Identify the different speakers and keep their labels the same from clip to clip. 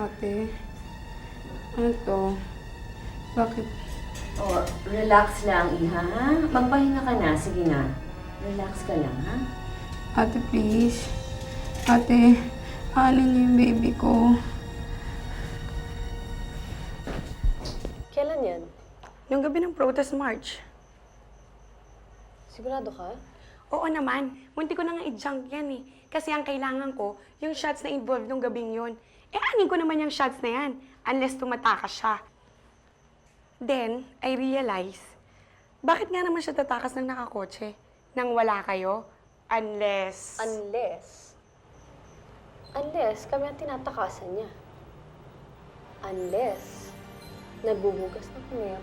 Speaker 1: Ate, ano to? Bakit?
Speaker 2: Oh, relax lang, Iha, ha? Magpahinga ka na. Sige na. Relax ka lang, ha?
Speaker 1: Ate, please. Ate, aanin niyo yung baby ko.
Speaker 3: Kailan yan?
Speaker 1: Yung gabi ng protest march.
Speaker 3: Sigurado ka?
Speaker 1: Oo naman. Munti ko na nga i-junk yan eh. Kasi ang kailangan ko, yung shots na involved nung gabing yun. Eh, anin ko naman yung shots na yan. Unless tumatakas siya. Then, I realize, bakit nga naman siya tatakas ng nakakotse? Nang wala kayo? Unless...
Speaker 3: Unless kami ang tinatakasan niya. Unless nagbubugas na kami.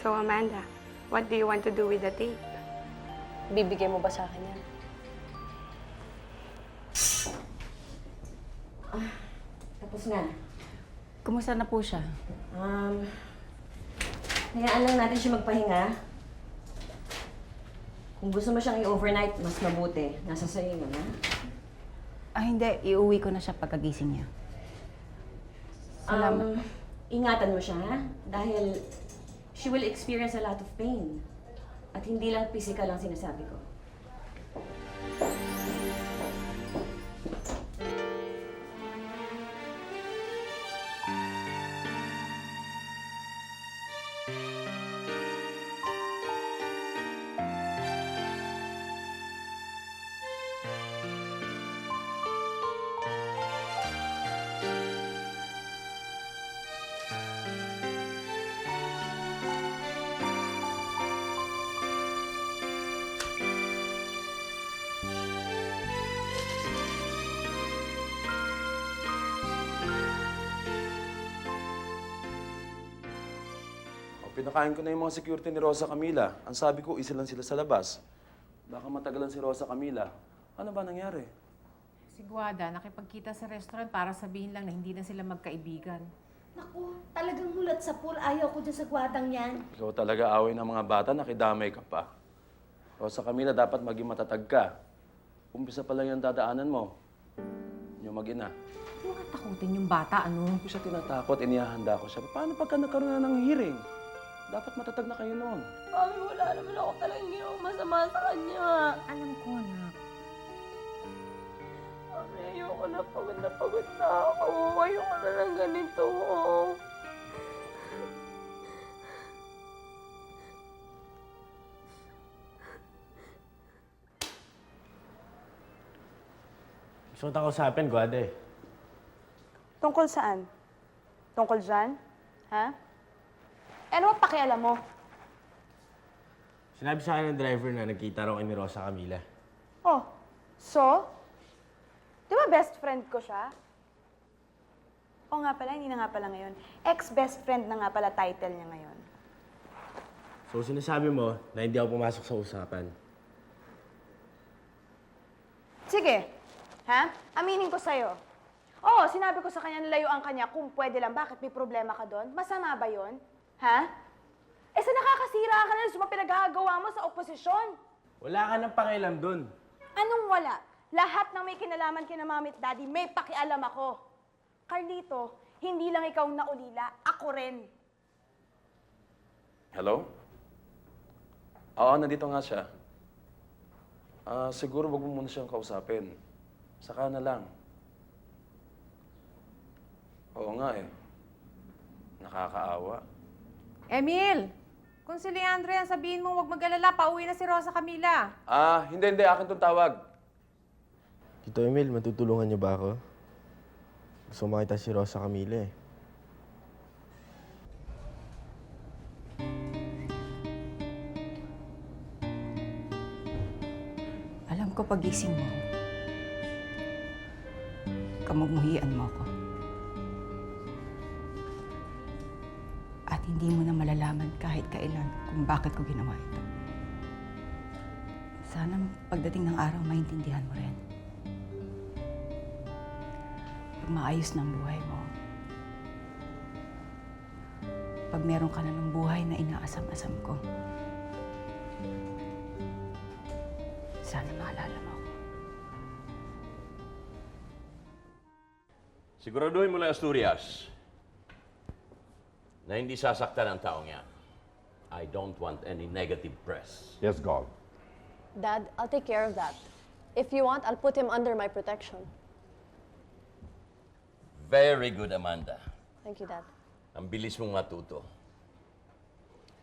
Speaker 1: So, Amanda, what do you want to do with the tape?
Speaker 3: Bibigay mo ba sa akin yan?
Speaker 2: Tapos na.
Speaker 4: Kumusta na po siya?
Speaker 2: Hayaan lang natin siya magpahinga. Kung gusto mo siyang i-overnight, mas mabuti. Nasa sa'yo yun, ha?
Speaker 4: Hindi. Iuwi ko na siya pagkagising niya. Salamat.
Speaker 2: Ingatan mo siya, ha? Dahil she will experience a lot of pain. At hindi lang physical ang sinasabi ko.
Speaker 5: Pinakain ko na yung mga security ni Rosa Camila. Ang sabi ko, isa lang sila sa labas. Baka matagalan si Rosa Camila. Ano ba nangyari?
Speaker 6: Si Guada, nakipagkita sa restaurant para sabihin lang na hindi na sila magkaibigan.
Speaker 7: Naku, talagang mulat sa pool. Ayaw ko dyan sa gwadang yan.
Speaker 5: Ikaw talaga away ng mga bata, nakidamay ka pa. Rosa Camila, dapat maging matatag ka. Umpisa pa lang yung dadaanan mo. Yung mag-ina.
Speaker 6: Huwag mo takutin yung bata, ano?
Speaker 5: Hindi ko siya tinatakot, inihahanda ko siya. Paano pagka nagkaroon na ng hearing? Dapat matatag na kayo noon.
Speaker 7: Mami, wala naman ako talagang ginawang masama sa kanya.
Speaker 6: Alam ko, anak.
Speaker 7: Mami, ayoko na. Pagod na ako. Ayoko na ng ganito.
Speaker 8: Gusto mo tayong kausapin, Guada eh.
Speaker 9: Tungkol saan? Tungkol dyan? Ha? Ano ang pakialam mo?
Speaker 8: Sinabi sa akin ng driver na nagkita raw kay ni Rosa Camila.
Speaker 9: Oh, so? Di ba best friend ko siya? Oo nga pala, hindi na nga pala ngayon. Ex-best friend na nga pala title niya ngayon.
Speaker 8: So sinasabi mo na hindi ako pumasok sa usapan.
Speaker 9: Sige, ha? Aminin ko sa'yo. Oo, sinabi ko sa kanya na layuan kanya kung pwede lang. Bakit may problema ka doon? Masama ba yon? Ha? Eh sa nakakasira ka na sa mga pinagagawa mo sa oposisyon.
Speaker 8: Wala ka ng pakialam dun.
Speaker 9: Anong wala? Lahat ng may kinalaman kina Mami at Daddy, may pakialam ako. Carlito, hindi lang ikaw naulila, ako rin.
Speaker 5: Hello? Oo, nandito nga siya. Siguro wag mo muna siyang kausapin. Saka na lang. Oo nga eh. Nakakaawa.
Speaker 6: Emil! Kung si Leandro yan, sabihin mo huwag mag-alala, pauwi na si Rosa Camila.
Speaker 5: Hindi. Akin itong tawag.
Speaker 8: Tito Emil, matutulungan niyo ba ako? Gusto makita si Rosa Camila eh.
Speaker 4: Alam ko pagising mo, kamagmuhian mo ako. At hindi mo na malalaman kahit kailan kung bakit ko ginawa ito. Sana pagdating ng araw, maintindihan mo rin. Pag maayos ng buhay mo, pag meron ka na ng buhay na inaasam-asam ko, sana maalala mo ako.
Speaker 10: Siguraduhin mo lang, Asturias, na hindi sasaktan ang taong yan. I don't want any negative press.
Speaker 11: Yes, Gov.
Speaker 3: Dad, I'll take care of that. If you want, I'll put him under my protection.
Speaker 10: Very good, Amanda.
Speaker 3: Thank you, Dad.
Speaker 10: Ang bilis mong matuto.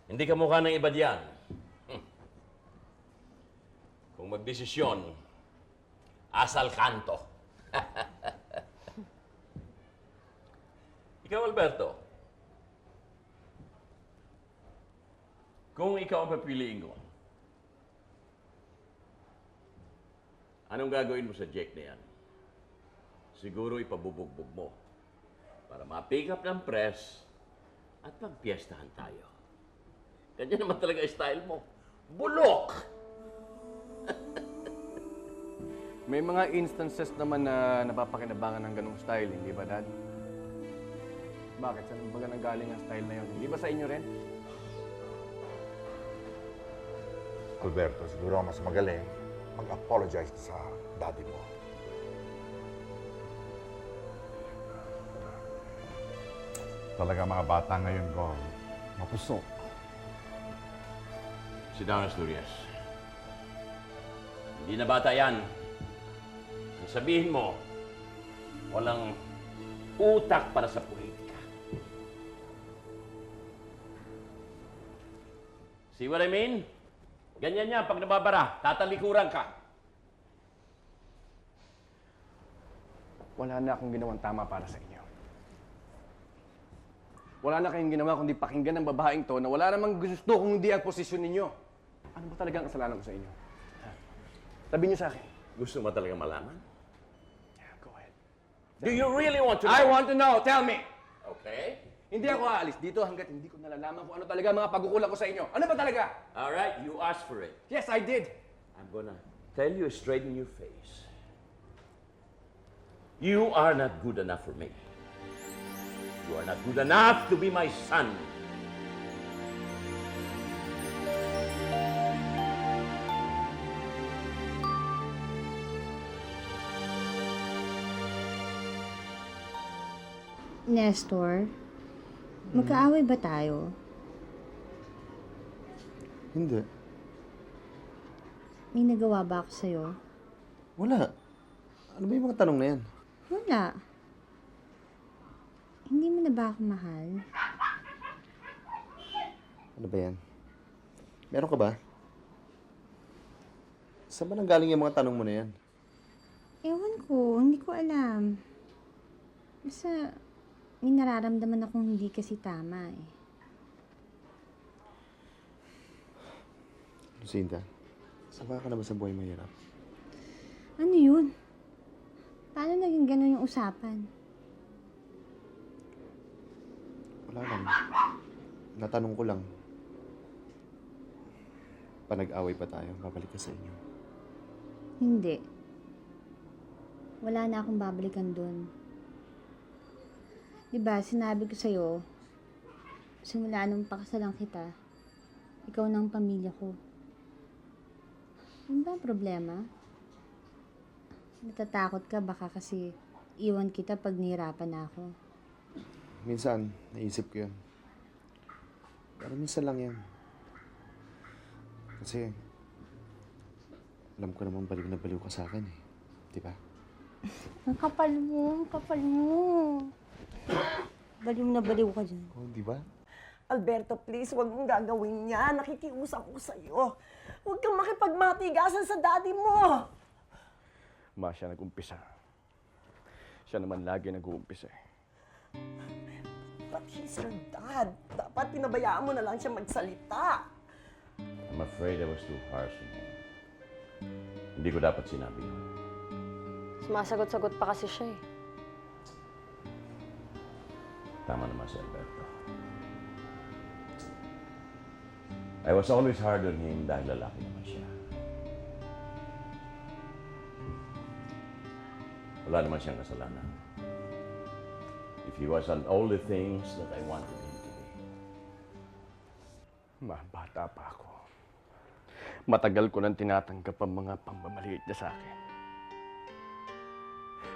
Speaker 10: Hindi ka mukha ng iba diyan. Kung magdesisyon, asal kanto. Ikaw, Alberto, kung ikaw ang papiliin ko, anong gagawin mo sa Jake na yan? Siguro ipabubugbog mo para ma-pick up ng press at magpiestahan tayo. Ganyan naman talaga ang style mo. Bulok!
Speaker 12: May mga instances naman na napapakinabangan ng ganong style, hindi ba, Dad? Bakit? Saan ba nanggaling ang style na yun? Hindi ba sa inyo rin?
Speaker 11: Alberto, siguro mas magaling mag-apologize sa daddy mo. Talaga mga bata ngayon, Gov. Mapuso.
Speaker 10: Sit down, Asturias. Hindi na bata yan. Ang sabihin mo, walang utak para sa politika. See what I mean? Ganyan niya, pag nababara, tatalikuran ka.
Speaker 12: Wala na akong ginawang tama para sa inyo. Wala na kayong ginawa kundi pakinggan ng babaeng to na wala namang gusto kung hindi ang posisyon ninyo. Ano ba talaga ang kasalanan ko sa inyo? Ha? Sabihin niyo sa akin.
Speaker 10: Gusto mo talaga malaman?
Speaker 12: Yeah, go ahead.
Speaker 10: Do you really want to know?
Speaker 12: I want to know! Tell me!
Speaker 10: Okay.
Speaker 12: Hindi ako aalis dito hanggat hindi ko nalalaman kung ano talaga mga pagkukulang ko sa inyo. Ano ba talaga?
Speaker 10: All right, you asked for it.
Speaker 12: Yes, I did.
Speaker 10: I'm gonna tell you straight in your face. You are not good enough for me. You are not good enough to be my son.
Speaker 13: Nestor, magkaaway ba tayo?
Speaker 8: Hindi.
Speaker 13: May nagawa ba ako sa'yo?
Speaker 8: Wala. Ano ba yung mga tanong na yan?
Speaker 13: Wala. Hindi mo na ba ako mahal?
Speaker 8: Ano ba yan? Meron ka ba? Saan ba nanggaling yung mga tanong mo na yan?
Speaker 13: Ewan ko, hindi ko alam. Basta, may nararamdaman akong hindi kasi tama eh.
Speaker 8: Lucinda, sama ka na ba sa buhay mahirap?
Speaker 13: Ano yun? Paano naging ganun yung usapan?
Speaker 8: Wala lang. Natanong ko lang. Panag-away pa tayo, babalik ka sa inyo.
Speaker 13: Hindi. Wala na akong babalikan dun. Diba, sinabi ko sa'yo, simula nung pakasalan kita, ikaw na ang pamilya ko. Ano ba ang problema? Natatakot ka baka kasi iwan kita pag nahirapan na ako.
Speaker 8: Minsan, naisip ko yun. Pero minsan lang yan. Kasi, alam ko namang baliw na baliw ka sa akin eh. Di ba?
Speaker 13: Ang kapal mo, ang kapal mo. Baliw na baliw ka dyan.
Speaker 8: Oh, di ba?
Speaker 7: Alberto, please, huwag mong gagawin yan. Nakikiusap ko sa'yo. Huwag kang makipagmatigasan sa daddy mo.
Speaker 12: Ma, siya nag-umpisa. Siya naman lagi nag-uumpisa eh.
Speaker 7: But he's your dad. Dapat pinabayaan mo na lang siya magsalita.
Speaker 10: I'm afraid I was too harsh on him. Hindi ko dapat sinabi yun.
Speaker 3: Sumasagot-sagot pa kasi siya eh.
Speaker 10: Tama naman si Alberto. I was always hard on him dahil lalaki naman siya. Wala naman siyang kasalanan. If he was on all the things that I wanted him to be.
Speaker 12: Ma, bata pa ako. Matagal ko nang tinatanggap ang mga pambamaliit niya sa akin.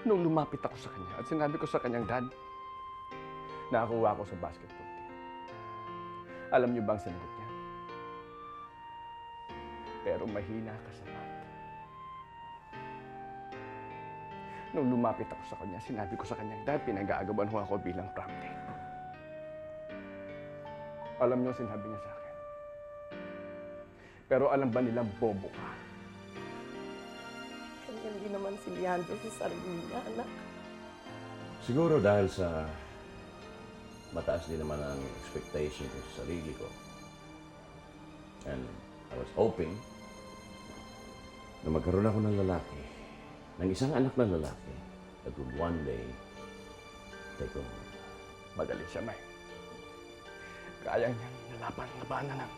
Speaker 12: Nung lumapit ako sa kanya at sinabi ko sa kanyang, Dad, nakakuha ako sa basketball team. Alam niyo bang sinagot niya? Pero mahina ka sa math. Nung lumapit ako sa kanya, sinabi ko sa kanyang, Dad, pinag-aagawan ho ako bilang prom date. Alam niyo sinabi niya sa akin. Pero alam ba nilang bobo ka?
Speaker 7: Ganyan din naman si Leandro sa sarili niya, anak.
Speaker 10: Siguro dahil sa mataas din naman ang expectation ko sa sarili ko. And I was hoping na magkaroon ako ng lalaki, ng isang anak na lalaki that would one day take over.
Speaker 12: Magaling siya, May. Kaya niyang laban-labanan ang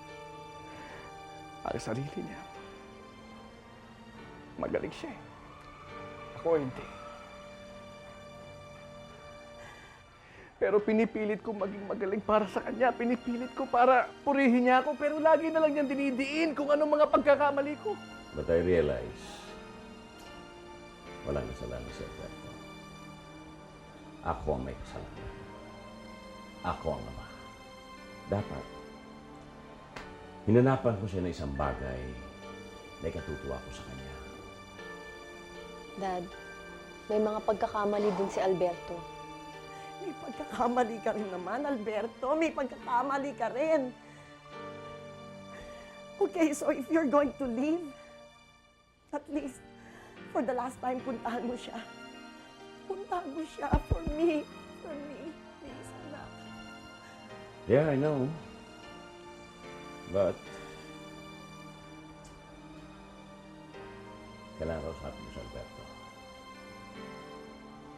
Speaker 12: sarili niya. Magaling siya eh. Ako hindi. Pero pinipilit ko maging magaling para sa kanya. Pinipilit ko para purihin niya ako. Pero lagi na lang niyang dinidiin kung anong mga pagkakamali ko.
Speaker 10: But I realize, walang kasalanan si Alberto. Ako ang may kasalanan. Ako ang ama. Dapat, hinanapan ko siya ng isang bagay na ikatutuwa ko sa kanya.
Speaker 3: Dad, may mga pagkakamali din si Alberto.
Speaker 7: May pagkakamali ka rin naman, Alberto. May pagkakamali ka rin. Okay, so if you're going to leave, at least, for the last time, puntahan mo siya. Puntahan mo siya for me. For me. Please, anak.
Speaker 10: Yeah, I know. But, kailangan kausapin mo si Alberto.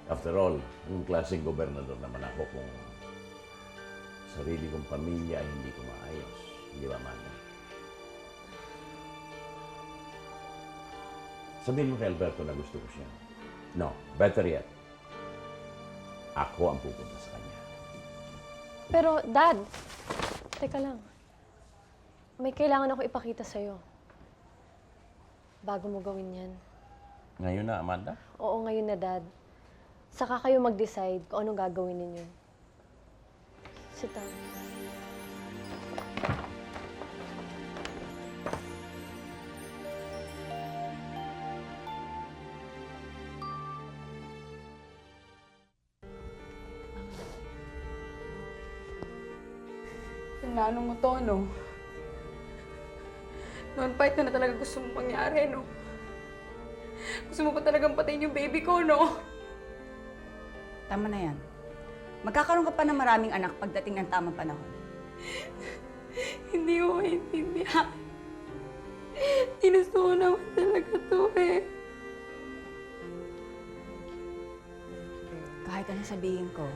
Speaker 10: After all, anong klaseng gobernador naman ako kung sarili kong pamilya ay hindi ko maayos. Hindi ba, Amanda? Sabihin mo kay Alberto na gusto ko siya. No, better yet, ako ang pupunta sa kanya.
Speaker 3: Pero, Dad, teka lang. May kailangan ako ipakita sa'yo. Bago mo gawin yan.
Speaker 10: Ngayon na, Amanda?
Speaker 3: Oo, ngayon na, Dad. Saka kayo mag-decide kung anong gagawin ninyo. Sit down.
Speaker 1: Plano mo to, no? Noon pa, ito na talaga gusto mong pangyari, no? Gusto mo pa talagang patayin yung baby ko, no?
Speaker 4: Tama na yan. Magkakaroon ka pa ng maraming anak pagdating ng tamang panahon.
Speaker 1: Hindi mo maintindihan. Ginusto ko naman talaga to, eh.
Speaker 4: Kahit anong sabihin ko,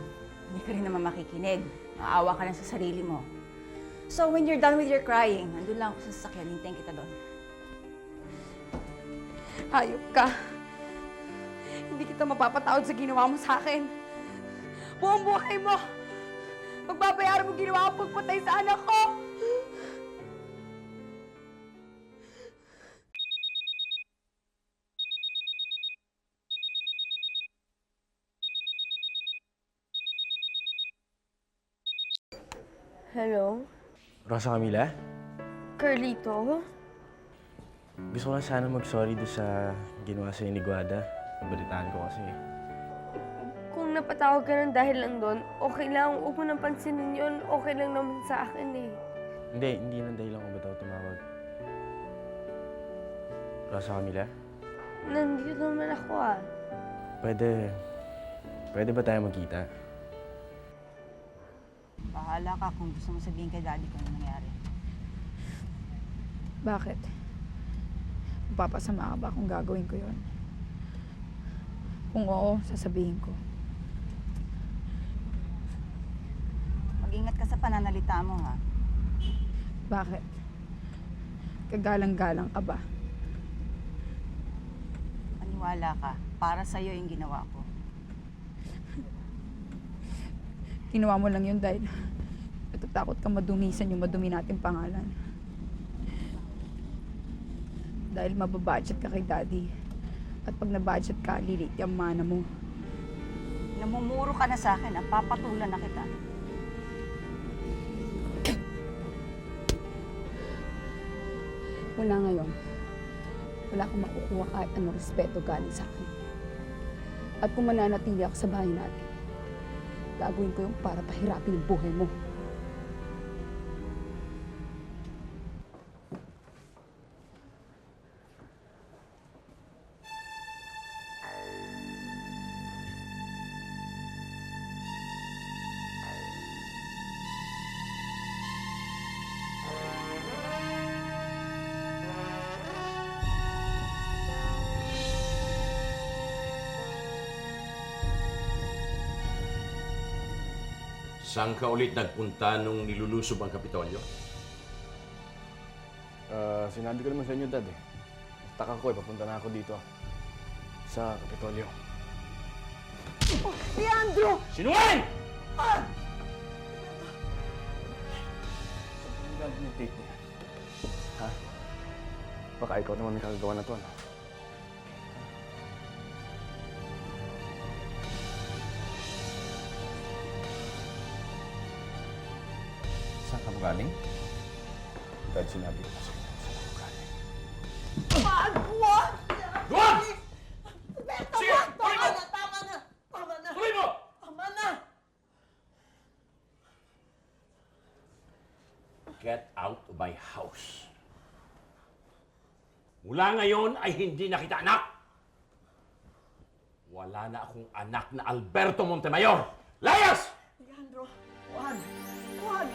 Speaker 4: hindi ka rin naman makikinig. Maawa ka lang sa sarili mo. So when you're done with your crying, nandun lang ako sa sasakyan, hintayin kita doon.
Speaker 1: Hayop ka. Hindi kita mapapatawad sa ginawa mo sa akin. Buong buhay mo, magbabayaran mo ginawa mo pagpatay sa anak ko.
Speaker 9: Hello?
Speaker 8: Rosa Camila,
Speaker 9: Carlito?
Speaker 8: gusto ko lang sana mag-sorry doon sa ginawa sa'yo ni Guada. Nabalitaan ko kasi.
Speaker 9: Kung napatawag ka ng dahil lang doon, okay lang. Huwag mo nang pansinin yun. Okay lang naman sa akin eh.
Speaker 8: Hindi lang dahilan kung ba't ako tumawag. Rosa Camila,
Speaker 9: Nandito naman ako ah.
Speaker 8: pwede ba tayo magkita?
Speaker 4: Bahala ka kung gusto mo sabihin kay Daddy kung ano nangyari.
Speaker 14: Bakit? Papasama ka ba kung gagawin ko yon? Kung oo, sasabihin ko.
Speaker 4: Mag-ingat ka sa pananalita mo, ha?
Speaker 14: Bakit? Kagalang-galang ka ba?
Speaker 4: Maniwala ka. Para sa'yo yung ginawa ko.
Speaker 14: Ginawa mo lang yun dahil natatakot ka madumisan yung madumi nating pangalan. Dahil mababudget ka kay Daddy At pag na-budget ka, lilit yung mana mo.
Speaker 4: Namumuro ka na sa akin, papatulan na kita.
Speaker 14: Wala ngayon. Wala kang makukuha kahit anong respeto galing sa akin. At kung mananatili ako sa bahay natin, gagawin ko yung para pahirapin ang buhay mo.
Speaker 10: Saan ka ulit nagpunta nung nilulusob ang Kapitolyo?
Speaker 12: Sinabi ko naman sa inyo, Dad eh. Taka ko eh, papunta na ako dito. Sa Kapitolyo.
Speaker 7: Leandro!
Speaker 10: Sinungaling!
Speaker 12: Saan ang galing yung tape niya? Ha? Baka ikaw naman may kagagawa na to, ano? Saan ka galing? Dad, sinabi ko na sa'yo kung saan ako galing.
Speaker 7: Wag! Wag!
Speaker 10: Wag!
Speaker 7: Roberto,
Speaker 10: Sige,
Speaker 7: wag!
Speaker 10: tuloy mo!
Speaker 7: Tama na! Tama na!
Speaker 10: Tuloy mo!
Speaker 7: Tama na!
Speaker 10: Get out of my house. Mula ngayon ay hindi na kita anak. Wala na akong anak na Alberto Montemayor. Layas!
Speaker 7: Leandro, wag! Wag!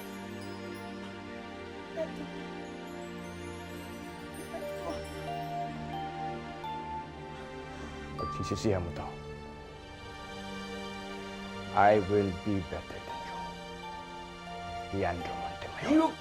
Speaker 12: Pagsisisihan mo to. I will be better than you. Leandro Montemayor.